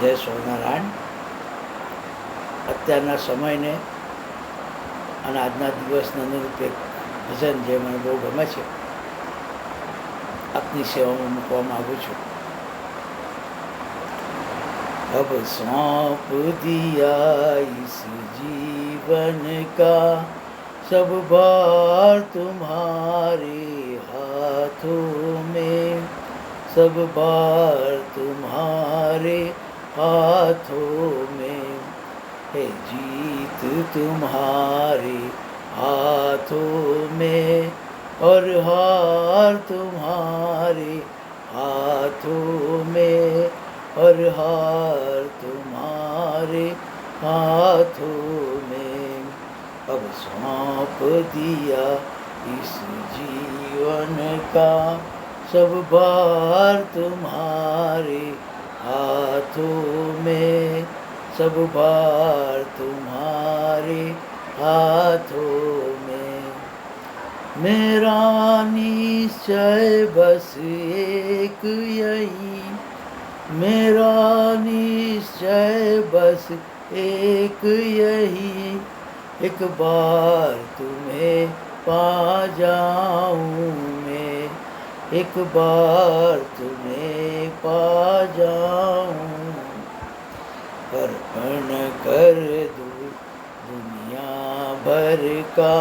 જય સ્વામિનારાયણ. અત્યારના સમયને અને આજના દિવસને અનુરૂપ એક ભજન જે મને બહુ ગમે છે, આપની સેવામાં મૂકવા માગું છું. अब सौंप दिया इस जीवन का सब भार तुम्हारे हाथों में, सब भार तुम्हारे हाथों में है, जीत तुम्हारे हाथों में और हार तुम्हारे हाथों में और हार तुम्हारे हाथों में. अब सौंप दिया इस जीवन का सब भार तुम्हारे हाथों में, सब भार तुम्हारे हाथों में. मेरा निश्चय बस एक यही, मेरा निश्चय बस एक यही, एक बार तुम्हें पा जाऊं मैं, एक बार तुम्हें पा जाऊं. अर्पण कर दूं दुनिया भर का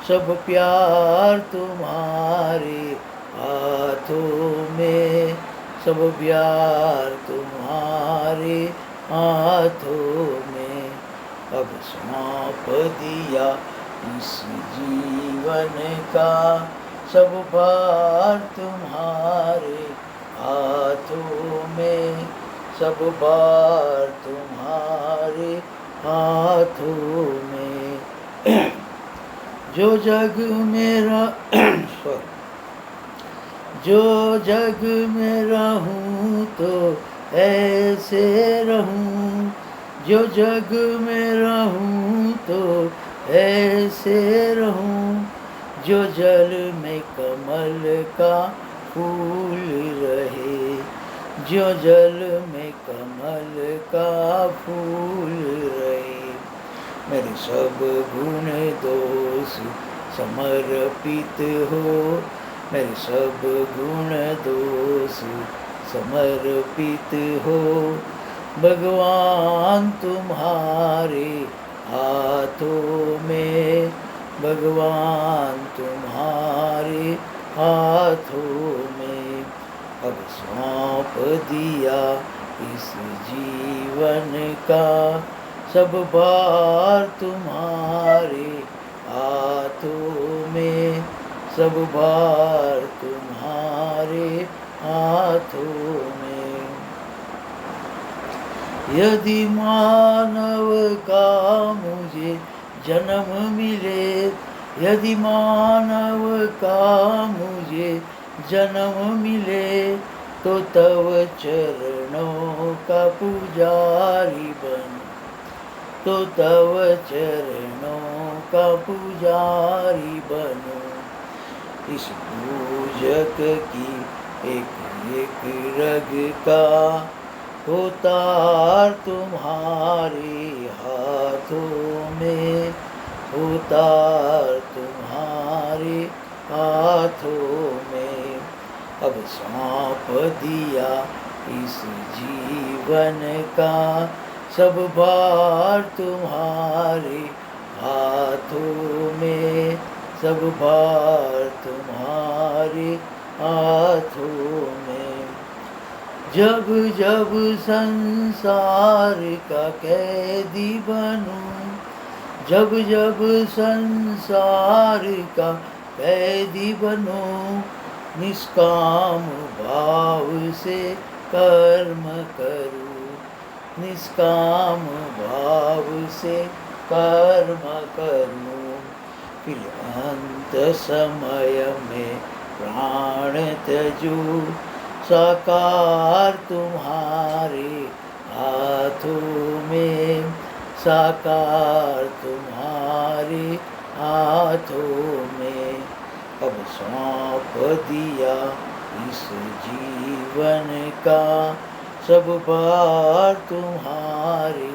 सब प्यार तुम्हारे हाथों में, सब प्यार तुम्हारे हाथों में. अब सौंप दिया इस जीवन का सब भार तुम्हारे हाथों में, सब भार तुम्हारे हाथों में. जो जग मेरा जो जग में रहूं तो ऐसे रहूं, जो जग में रहूं तो ऐसे रहूं, जो जल में कमल का फूल रहे, जो जल में कमल का फूल रहे. मेरे सब गुण दोष समर्पित हो, मेरे सब गुण दोष समर्पित हो, भगवान तुम्हारे हाथों में, भगवान तुम्हारे हाथों में. अब सौंप दिया इस जीवन का सब भार तुम्हारे हाथों में, सब भार तुम्हारे हाथों में. यदि मानव का मुझे जन्म मिले, यदि मानव का मुझे जन्म मिले, तो तव चरणों का पुजारी बन, तो तव चरणों का पुजारी बनूं. इस पूजक की एक एक रग का उतार तुम्हारे हाथों में, उतार तुम्हारे हाथों में. अब सौंप दिया इस जीवन का सब भार तुम्हारे हाथों में, सब भार तुम्हारे हाथों में. जब जब संसार का कैदी बनूं, जब जब संसार का कैदी बनूं, निष्काम भाव से कर्म करूं, निष्काम भाव से कर्म करूं. फिर अंत समय में प्राण त्यजूं, साकार तुम्हारे हाथों में, साकार तुम्हारे हाथों में. अब सौंप दिया इस जीवन का सब बार तुम्हारे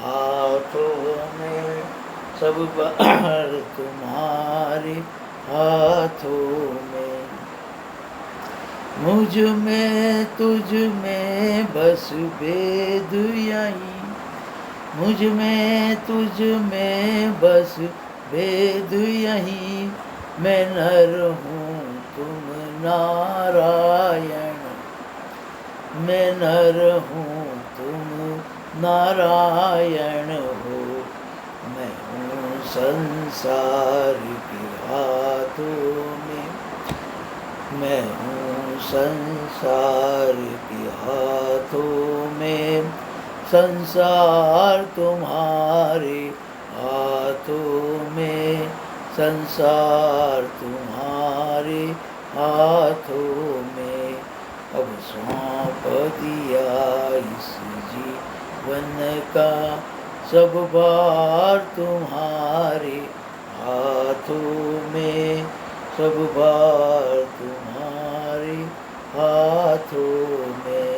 हाथों में, सब बार तुम्हारे हाथों में। मुझ में तुझ में बस भेद यही, मुझ में तुझ में बस भेद यही। मैं नर हूँ तुम नारायण, मैं नर हूँ तुम नारायण हो। मैं हूँ संसार के हाथों में, मैं हूँ संसार के हाथों में। संसार तुम्हारे हाथों में, संसार तुम्हारे हाथों में। अब सौंप दिया इस जीवन का सब बार तुम्हारे हाथों में, सब बार तुम्हारे हाथों में।